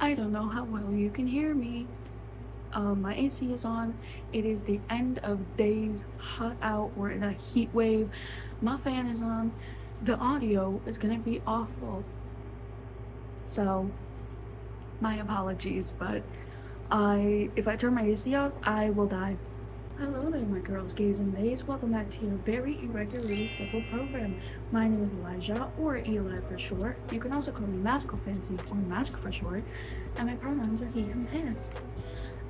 I don't know how well you can hear me. My AC is on. It is the end of days, hot out. We're in a heat wave. My fan is on. The audio is gonna be awful. So, my apologies, but if I turn my AC off, I will die. Hello there, my girls, gays, and theys. Welcome back to your very irregularly scheduled program. My name is Elijah, or Eli for short. You can also call me Magical Fancy, or Magic for short, and my pronouns are he, him, his.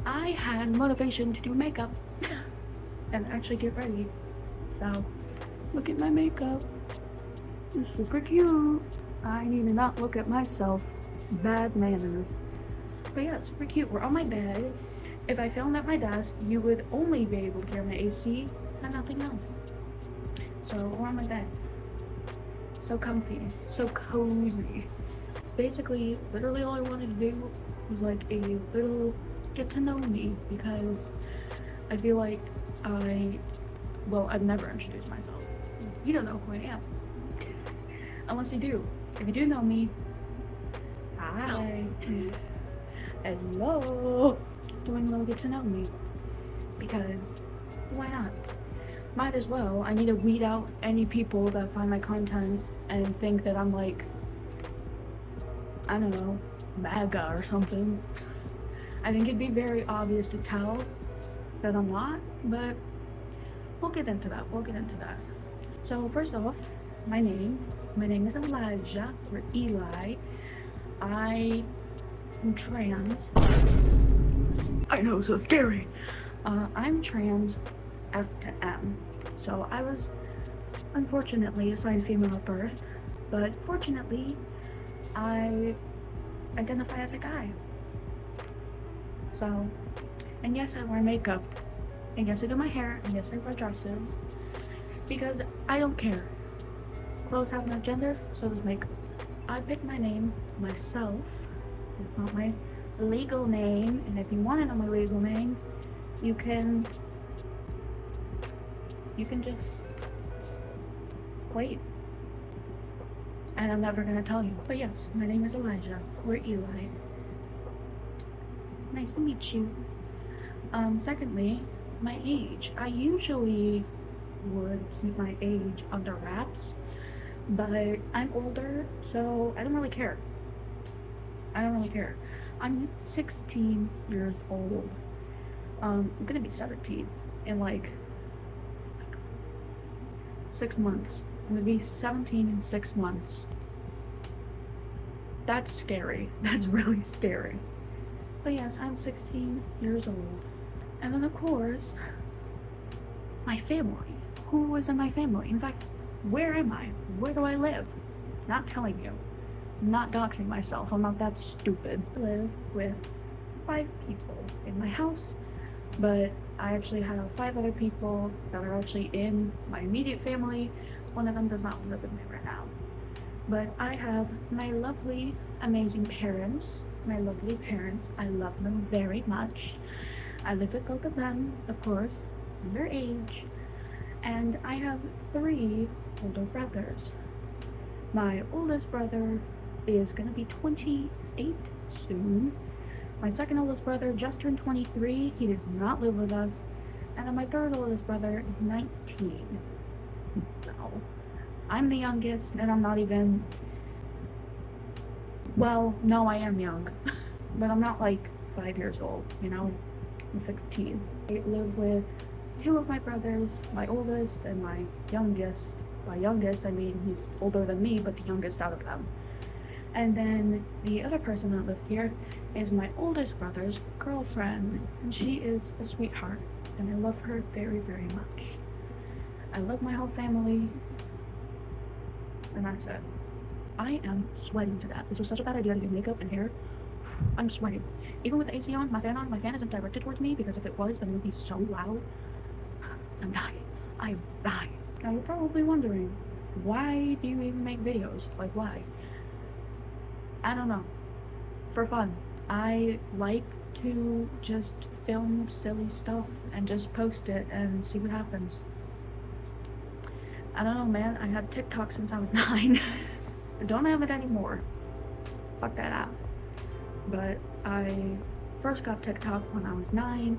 I had motivation to do makeup and actually get ready. So, look at my makeup. It's super cute. I need to not look at myself. Bad manners. But yeah, it's super cute. We're on my bed. If I filmed at my desk, you would only be able to hear my AC and nothing else. So we're on my bed. So comfy, so cozy. Basically, literally all I wanted to do was like a little get to know me, because I feel like I've never introduced myself. You don't know who I am. Unless you do. If you do know me, hi. Hello. Doing a little get to know me. Because why not? Might as well. I need to weed out any people that find my content and think that I'm like, I don't know, MAGA or something. I think it'd be very obvious to tell that I'm not, but we'll get into that. So first off, my name is Elijah, or Eli. I am trans. I know, so scary. I'm trans F to M. So I was unfortunately assigned female at birth, but fortunately, I identify as a guy. So, and yes, I wear makeup, and yes, I do my hair, and yes, I wear dresses, because I don't care. Clothes have no gender, so does makeup. I picked my name myself. It's not my legal name, and if you want to know my legal name, you can just wait. And I'm never gonna tell you. But yes, my name is Elijah, or Eli. Nice to meet you. Secondly, my age. I usually would keep my age under wraps, but I'm older, so I don't really care. I'm 16 years old. I'm gonna be 17 in like 6 months. I'm gonna be 17 in 6 months. That's scary. That's really scary. But yes, I'm 16 years old. And then of course, my family. Who is in my family? In fact, where am I? Where do I live? Not telling you. Not doxing myself. I'm not that stupid. I live with 5 people in my house, but I actually have 5 other people that are actually in my immediate family. One of them does not live with me right now. But I have my lovely, amazing parents. I love them very much. I live with both of them, of course, and their age. And I have 3 older brothers. My oldest brother is gonna be 28 soon. My second oldest brother just turned 23. He does not live with us. And then my third oldest brother is 19. So, I'm the youngest, and I'm not even... Well, no, I am young. But I'm not like 5 years old, you know? I'm 16. I live with 2 of my brothers, my oldest and my youngest. By youngest, I mean he's older than me, but the youngest out of them. And then the other person that lives here is my oldest brother's girlfriend, and she is a sweetheart, and I love her very, very much. I love my whole family, and that's it. I am sweating to death. This was such a bad idea to do makeup and hair. I'm sweating. Even with the AC on, my fan isn't directed towards me, because if it was, then it would be so loud. I'm dying. I'm dying. Now you're probably wondering, why do you even make videos? Like, why? I don't know. For fun. I like to just film silly stuff and just post it and see what happens. I don't know, man. I had TikTok since I was 9. I don't have it anymore. Fuck that app. but I first got TikTok when I was 9,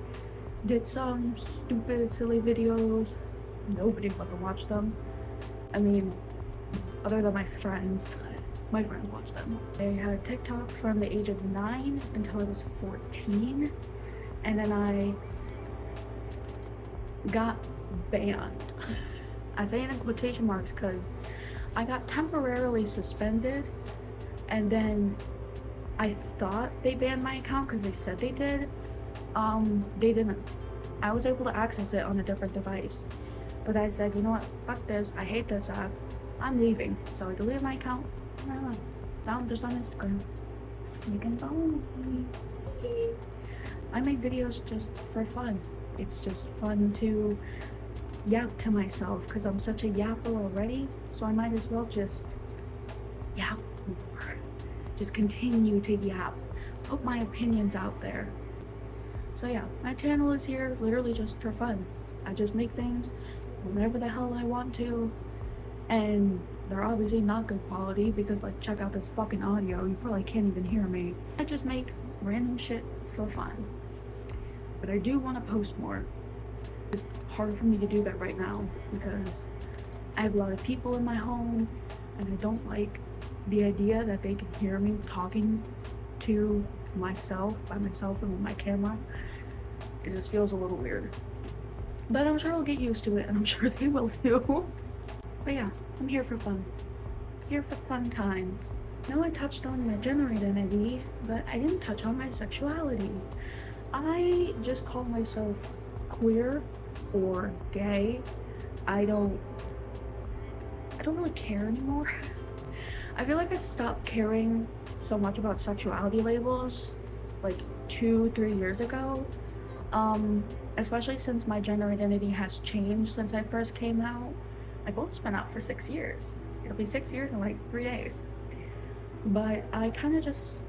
did some stupid, silly videos. Nobody fucking watched them. I mean, other than my friends watched them. I had TikTok from the age of 9 until I was 14, and then I got banned. I say it in quotation marks because I got temporarily suspended, and then I thought they banned my account because they said they did. They didn't. I was able to access it on a different device, but I said, you know what, fuck this, I hate this app, I'm leaving. So I deleted my account and I left. Now I'm just on Instagram. You can follow me. I make videos just for fun. It's just fun to yap to myself because I'm such a yapper already, so I might as well just yap more. Just continue to yap, put my opinions out there. So yeah, my channel is here literally just for fun. I just make things whenever the hell I want to, and they're obviously not good quality because, like, check out this fucking audio, you probably can't even hear me. I just make random shit for fun. But I do want to post more. It's hard for me to do that right now because I have a lot of people in my home and I don't like the idea that they can hear me talking to myself by myself and with my camera. It just feels a little weird. But I'm sure I'll get used to it, and I'm sure they will too. But yeah, I'm here for fun. Here for fun times. Now I touched on my gender identity, but I didn't touch on my sexuality. I just call myself queer or gay. I don't really care anymore. I feel like I stopped caring so much about sexuality labels like 2-3 years ago. Especially since my gender identity has changed since I first came out. I've almost been out for 6 years. It'll be 6 years in like 3 days. But I kind of just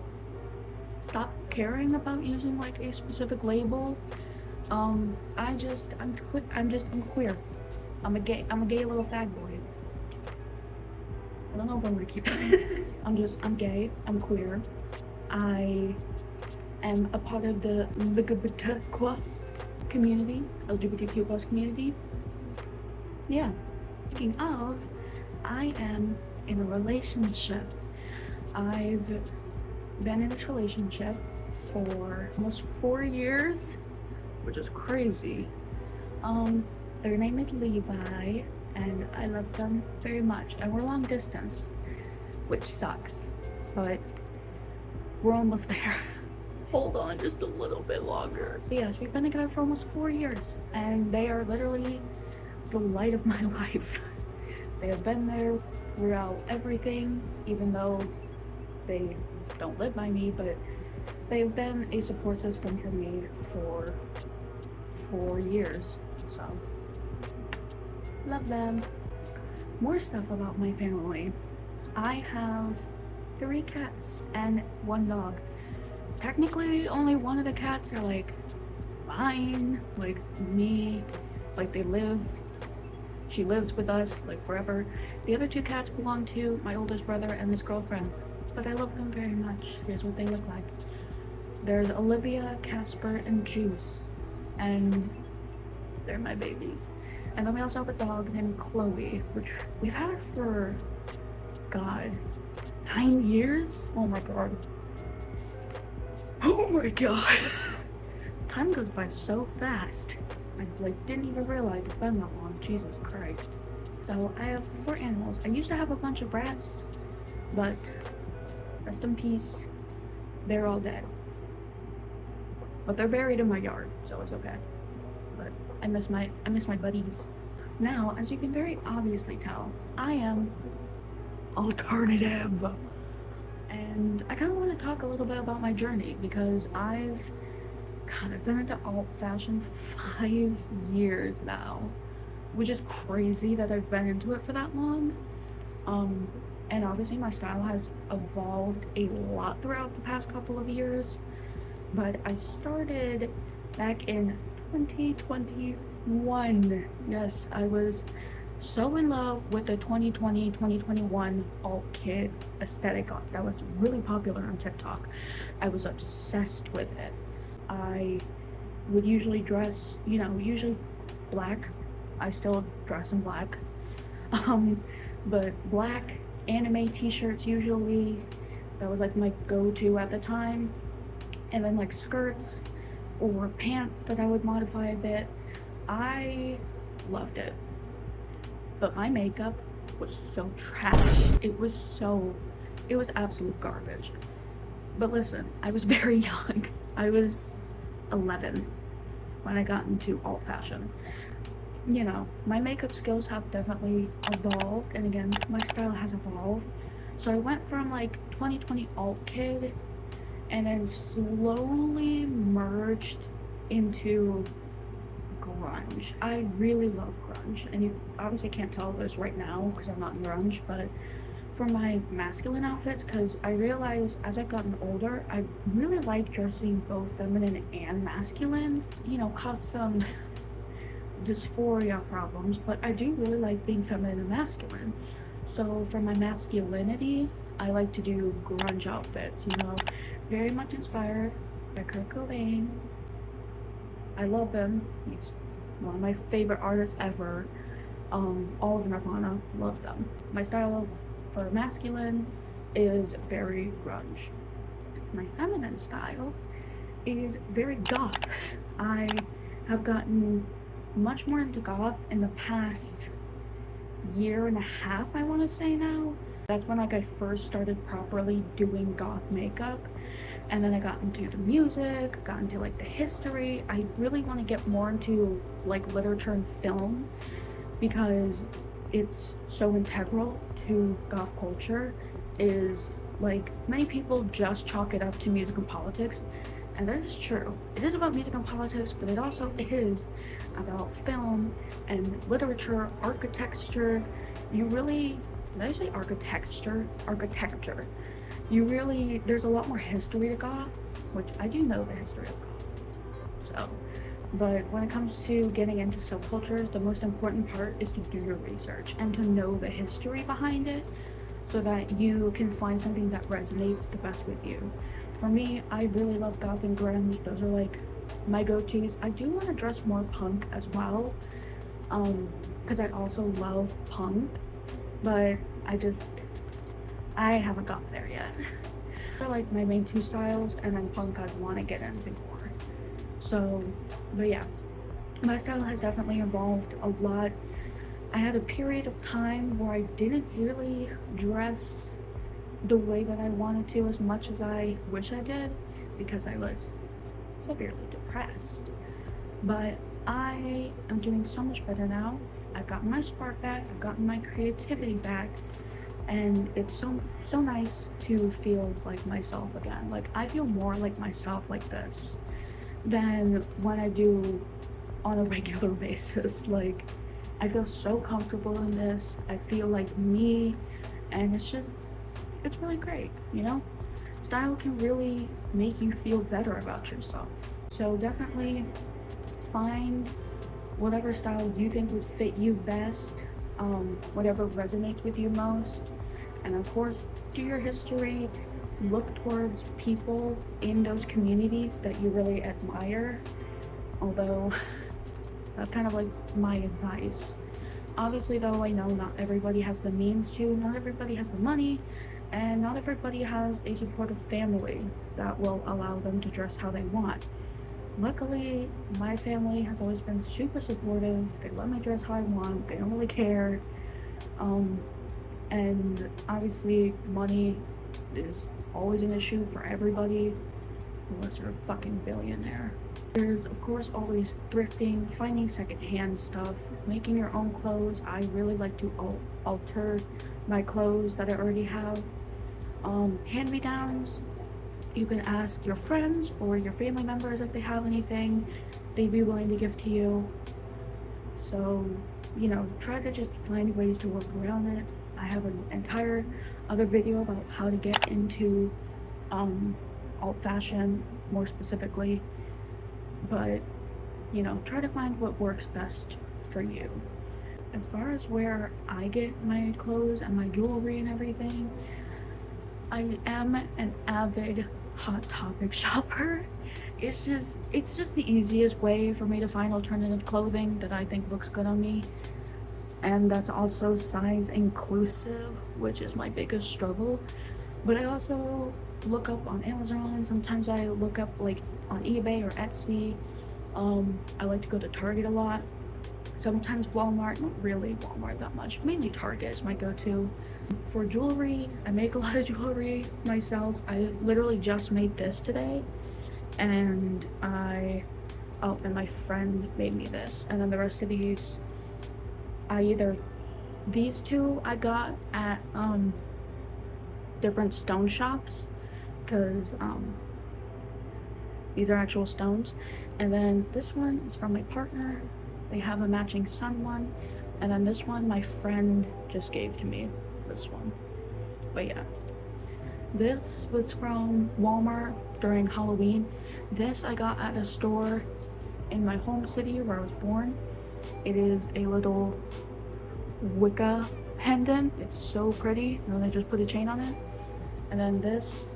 stopped caring about using like a specific label. I'm queer. I'm a gay little fag boy. I don't know if I'm gonna keep that. I'm gay, I'm queer. I am a part of the LGBTQ community, LGBTQ+ community. Yeah. Speaking of, I am in a relationship. I've been in this relationship for almost 4 years, which is crazy. Their name is Levi, and I love them very much. And we're long distance, which sucks, but we're almost there. Hold on just a little bit longer. But yes, we've been together for almost 4 years, and they are literally the light of my life. They have been there throughout everything, even though they don't live by me, but they've been a support system for me for 4 years, so love them. More stuff about my family. I have 3 cats and 1 dog. Technically, only one of the cats are like mine, like me, like she lives with us like forever. The other 2 cats belong to my oldest brother and his girlfriend, but I love them very much. Here's what they look like. There's Olivia, Casper, and Juice, and they're my babies. And then we also have a dog named Chloe, which we've had her for, God, 9 years? Oh my god. Oh my god. Time goes by so fast. I didn't even realize it's been that long. Jesus Christ. So I have 4 animals. I used to have a bunch of rats, but rest in peace, they're all dead. But they're buried in my yard, so it's okay. But I miss my buddies. Now, as you can very obviously tell, I am alternative. And I kind of want to talk a little bit about my journey because I've been into alt fashion for 5 years now, which is crazy that I've been into it for that long. And obviously my style has evolved a lot throughout the past couple of years, but I started back in 2021. Yes, I was so in love with the 2020 2021 alt kid aesthetic that was really popular on TikTok. I was obsessed with it. I would usually dress, usually black. I still dress in black. Um, but black anime t-shirts usually, that was like my go-to at the time. And then like skirts or pants that I would modify a bit. I loved it. But my makeup was so trash. It was absolute garbage. But listen, I was very young. I was 11 when I got into alt fashion. My makeup skills have definitely evolved, and again, my style has evolved. So I went from like 2020 alt kid and then slowly merged into grunge. I really love grunge, and you obviously can't tell this right now because I'm not in grunge, but for my masculine outfits, because I realized as I've gotten older, I really like dressing both feminine and masculine, cause some dysphoria problems, but I do really like being feminine and masculine. So for my masculinity, I like to do grunge outfits, very much inspired by Kurt Cobain. I love him. He's one of my favorite artists ever. All of Nirvana, love them. My style for masculine is very grunge. My feminine style is very goth. I have gotten much more into goth in the past year and a half, I want to say now. That's when I first started properly doing goth makeup. And then I got into the music, got into like the history. I really want to get more into like literature and film because it's so integral to goth culture. Is like many people just chalk it up to music and politics, and that is true. It is about music and politics, but it also is about film and literature, architecture. Did I say architecture? Architecture. There's a lot more history to goth, which I do know the history of goth. So, but when it comes to getting into subcultures, the most important part is to do your research and to know the history behind it so that you can find something that resonates the best with you. For me, I really love goth and grunge. Those are like my go-tos. I do want to dress more punk as well, because I also love punk, but I haven't gotten there yet. They're like my main two styles, and then punk I want to get into more. So, but yeah, my style has definitely evolved a lot. I had a period of time where I didn't really dress the way that I wanted to as much as I wish I did because I was severely depressed. But I am doing so much better now. I've gotten my spark back, I've gotten my creativity back, and it's so nice to feel like myself again. Like I feel more like myself like this than when I do on a regular basis. Like I feel so comfortable in this. I feel like me, and it's really great, Style can really make you feel better about yourself. So definitely find whatever style you think would fit you best, whatever resonates with you most. And of course, do your history, look towards people in those communities that you really admire. Although, that's kind of like my advice. Obviously though, I know not everybody has the means to, not everybody has the money, and not everybody has a supportive family that will allow them to dress how they want. Luckily, my family has always been super supportive. They let me dress how I want. They don't really care. And obviously, money is always an issue for everybody unless you're a fucking billionaire. There's of course always thrifting, finding secondhand stuff, making your own clothes. I really like to alter my clothes that I already have. Hand-me-downs. You can ask your friends or your family members if they have anything they'd be willing to give to you. So, try to just find ways to work around it. I have an entire other video about how to get into alt fashion more specifically. But, try to find what works best for you. as far as where I get my clothes and my jewelry and everything, I am an avid Hot Topic shopper. It's just the easiest way for me to find alternative clothing that I think looks good on me. And that's also size inclusive, which is my biggest struggle. But I also look up on Amazon. Sometimes I look up like on eBay or Etsy. I like to go to Target a lot. Sometimes Walmart, not really Walmart that much. Mainly Target is my go-to. For jewelry, I make a lot of jewelry myself. I literally just made this today, and and my friend made me this, and then the rest of these, these two I got at different stone shops, because these are actual stones. And then this one is from my partner. They have a matching sun one. And then this one my friend just gave to me, this one. But yeah, this was from Walmart during Halloween. This I got at a store in my home city where I was born. It is a little Wicca pendant. It's so pretty. And then I just put a chain on it. And then this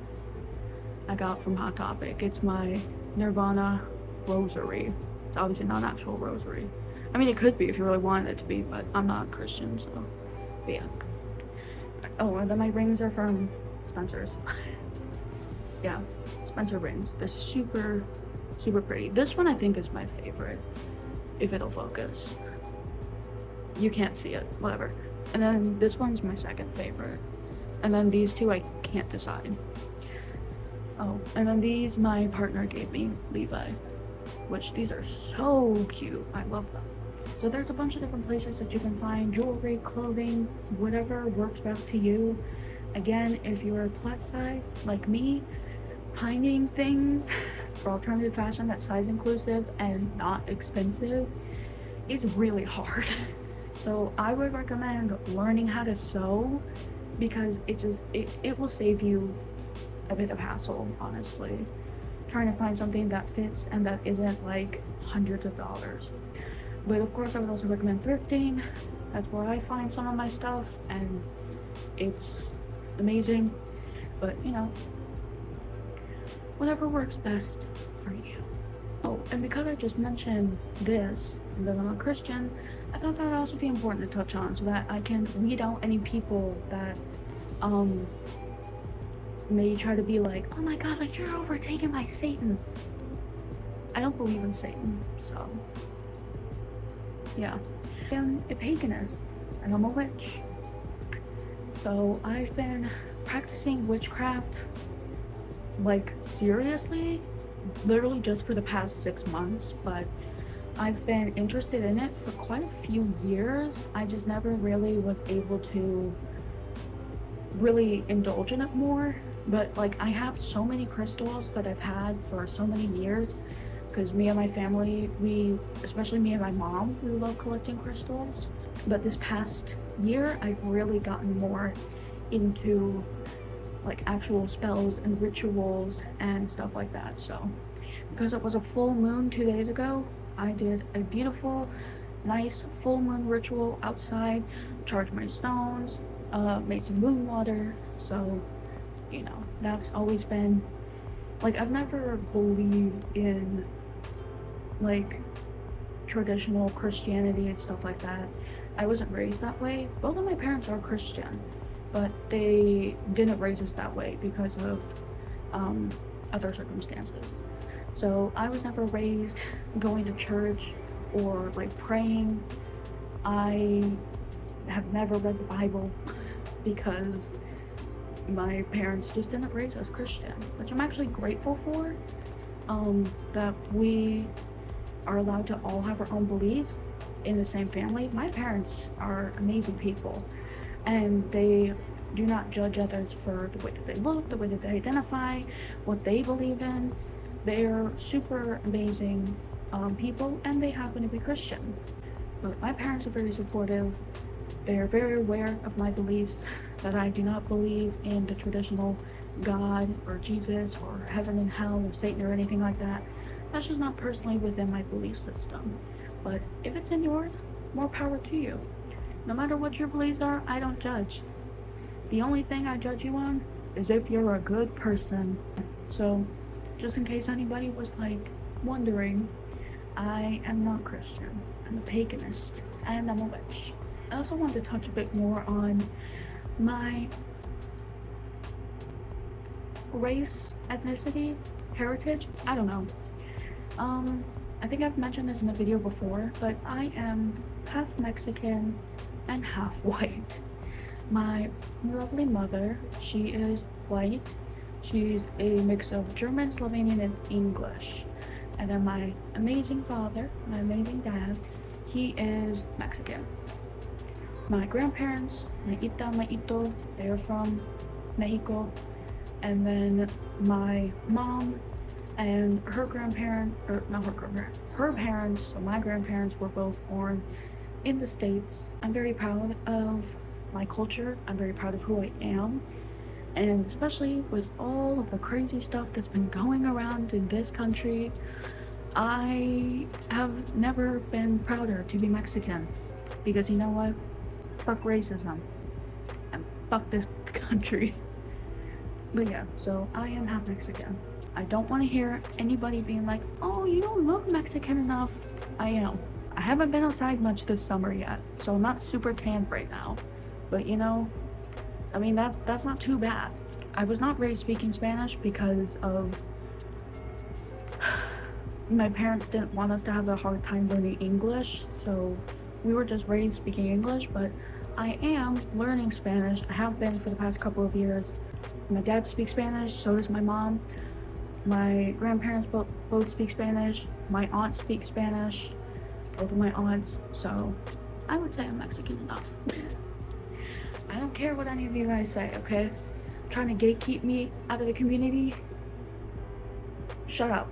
I got from Hot Topic. It's my Nirvana rosary. It's obviously not an actual rosary. I mean, it could be if you really wanted it to be, but I'm not a Christian, so. But yeah. Oh, and then my rings are from Spencer's. Yeah, Spencer rings. They're super, super pretty. This one I think is my favorite, if it'll focus. You can't see it, whatever. And then this one's my second favorite. And then these two I can't decide. Oh, and then these my partner gave me, Levi, which these are so cute. I love them. So there's a bunch of different places that you can find jewelry, clothing, whatever works best to you. Again, if you're plus size like me, finding things for alternative fashion that's size inclusive and not expensive is really hard. So I would recommend learning how to sew, because it will save you a bit of hassle, honestly, trying to find something that fits and that isn't like hundreds of dollars. But of course I would also recommend thrifting. That's where I find some of my stuff, and it's amazing. But you know, whatever works best for you. Oh, and because I just mentioned this, and that I'm a Christian, I thought that would also be important to touch on, so that I can weed out any people that may try to be like, oh my god, like you're overtaken by Satan. I don't believe in Satan, so yeah. I'm a paganist and I'm a witch. So I've been practicing witchcraft, like seriously, literally just for the past 6 months, but I've been interested in it for quite a few years. I just never really was able to really indulge in it more. But like, I have so many crystals that I've had for so many years, because me and my family, especially me and my mom, we love collecting crystals. But this past year I've really gotten more into like actual spells and rituals and stuff like that. So because it was a full moon 2 days ago, I did a beautiful, nice full moon ritual outside, charged my stones, made some moon water. So you know, that's always been like, I've never believed in like traditional Christianity and stuff like that. I wasn't raised that way. Both of my parents are Christian, but they didn't raise us that way because of other circumstances. So I was never raised going to church or like praying. I have never read the Bible because my parents just didn't raise us Christian, which I'm actually grateful for, that we are allowed to all have our own beliefs in the same family. My parents are amazing people, and they do not judge others for the way that they look, the way that they identify, what they believe in. They're super amazing people, and they happen to be Christian. But my parents are very supportive. They are very aware of my beliefs, that I do not believe in the traditional God or Jesus or heaven and hell or Satan or anything like that. That's just not personally within my belief system. But if it's in yours, more power to you. No matter what your beliefs are, I don't judge. The only thing I judge you on is if you're a good person. So, just in case anybody was like wondering, I am not Christian. I'm a paganist and I'm a witch. I also want to touch a bit more on my race, ethnicity, heritage. I don't know. I think I've mentioned this in a video before, but I am half Mexican and half white. My lovely mother, she is white. She's a mix of German, Slovenian, and English. And then my amazing father, my amazing dad, he is Mexican. My grandparents, my ita, my ito, they are from Mexico. And then my mom and her grandparent, or not her grandparent, her parents, so my grandparents were both born in the States. I'm very proud of my culture. I'm very proud of who I am. And especially with all of the crazy stuff that's been going around in this country, I have never been prouder to be Mexican. Because you know what? Fuck racism. And fuck this country. But yeah, so I am half Mexican. I don't want to hear anybody being like, oh, you don't look Mexican enough. I am. I haven't been outside much this summer yet, so I'm not super tanned right now. But you know, I mean, that's not too bad. I was not raised speaking Spanish because of my parents didn't want us to have a hard time learning English, so we were just raised speaking English, but I am learning Spanish. I have been for the past couple of years. My dad speaks Spanish, so does my mom. My grandparents both speak Spanish. My aunt speaks Spanish. Both of my aunts, so I would say I'm Mexican enough. I don't care what any of you guys say, okay? Trying to gatekeep me out of the community? Shut up.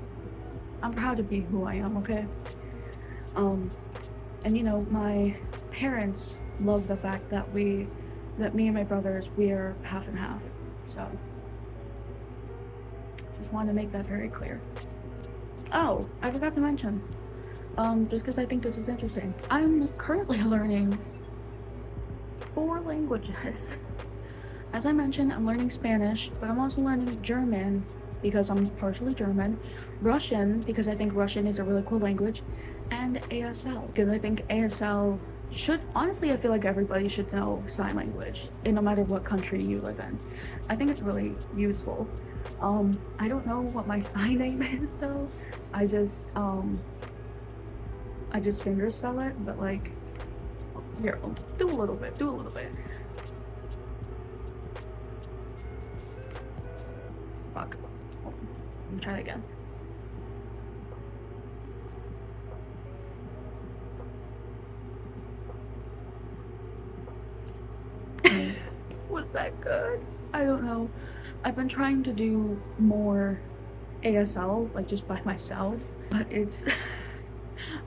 I'm proud to be who I am, okay? And you know, my parents love the fact that me and my brothers, we are half and half. So, just wanted to make that very clear. Oh, I forgot to mention, just because I think this is interesting. I'm currently learning 4 languages. As I mentioned, I'm learning Spanish, but I'm also learning German because I'm partially German, Russian because I think Russian is a really cool language, and ASL because I think ASL should, honestly, I feel like everybody should know sign language, no matter what country you live in. I think it's really useful. I don't know what my sign name is though. I just fingerspell it, but like, here, I'll do a little bit. Fuck. Hold on. Let me try that again. Was that good? I don't know. I've been trying to do more ASL, like just by myself, but it's,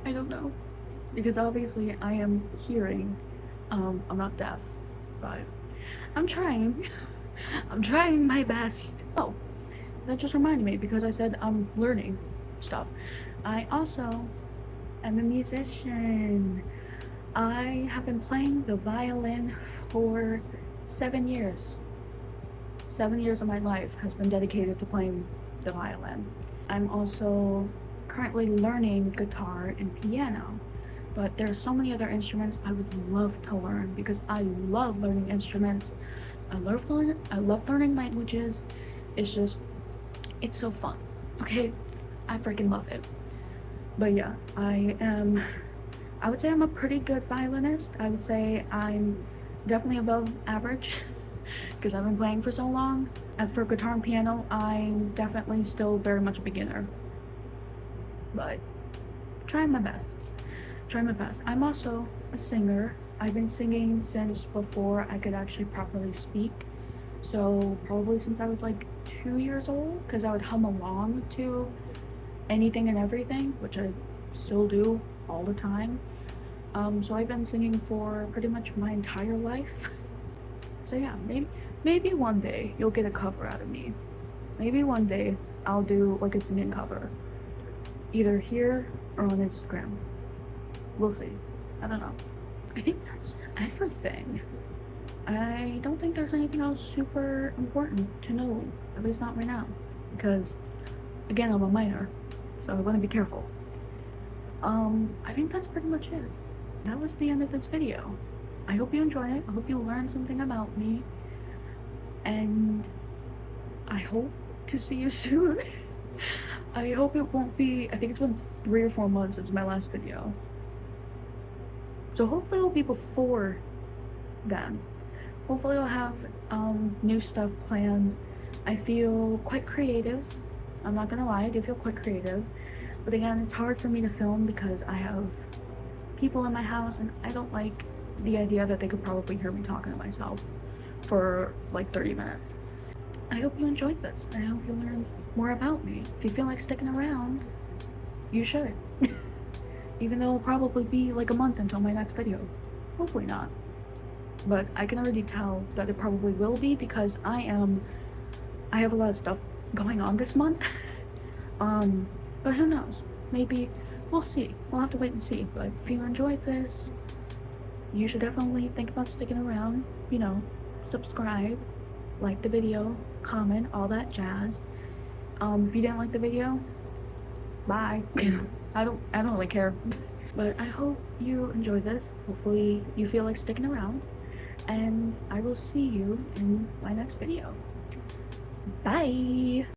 I don't know. Because obviously I am hearing, I'm not deaf, but I'm trying. I'm trying my best. Oh, that just reminded me because I said I'm learning stuff. I also am a musician. I have been playing the violin for 7 years. 7 years of my life has been dedicated to playing the violin. I'm also currently learning guitar and piano, but there are so many other instruments I would love to learn because I love learning instruments. I love learning languages. It's so fun. Okay, I freaking love it. But yeah, I would say I'm a pretty good violinist. I would say I'm definitely above average because I've been playing for so long. As for guitar and piano, I'm definitely still very much a beginner. But trying my best. I'm also a singer. I've been singing since before I could actually properly speak. So probably since I was like 2 years old, because I would hum along to anything and everything, which I still do all the time. So I've been singing for pretty much my entire life. So yeah, maybe one day you'll get a cover out of me. Maybe one day I'll do like a singing cover, either here or on Instagram. We'll see. I don't know. I think that's everything. I don't think there's anything else super important to know, at least not right now, because again, I'm a minor, so I want to be careful. I think that's pretty much it. That was the end of this video. I hope you enjoyed it. I hope you learned something about me, and I hope to see you soon. I hope it won't be, I think it's been 3 or 4 months since my last video. So hopefully it'll be before then. Hopefully I'll have new stuff planned. I feel quite creative. I'm not gonna lie, I do feel quite creative. But again, it's hard for me to film because I have people in my house and I don't like the idea that they could probably hear me talking to myself for like 30 minutes. I hope you enjoyed this. I hope you learned more about me. If you feel like sticking around, you should. Even though it'll probably be like a month until my next video. Hopefully not. But I can already tell that it probably will be because I have a lot of stuff going on this month. But who knows? Maybe we'll see. We'll have to wait and see. But if you enjoyed this, you should definitely think about sticking around. You know, subscribe, like the video, comment, all that jazz. If you didn't like the video, bye. I don't really care. But I hope you enjoyed this. Hopefully you feel like sticking around. And I will see you in my next video. Bye!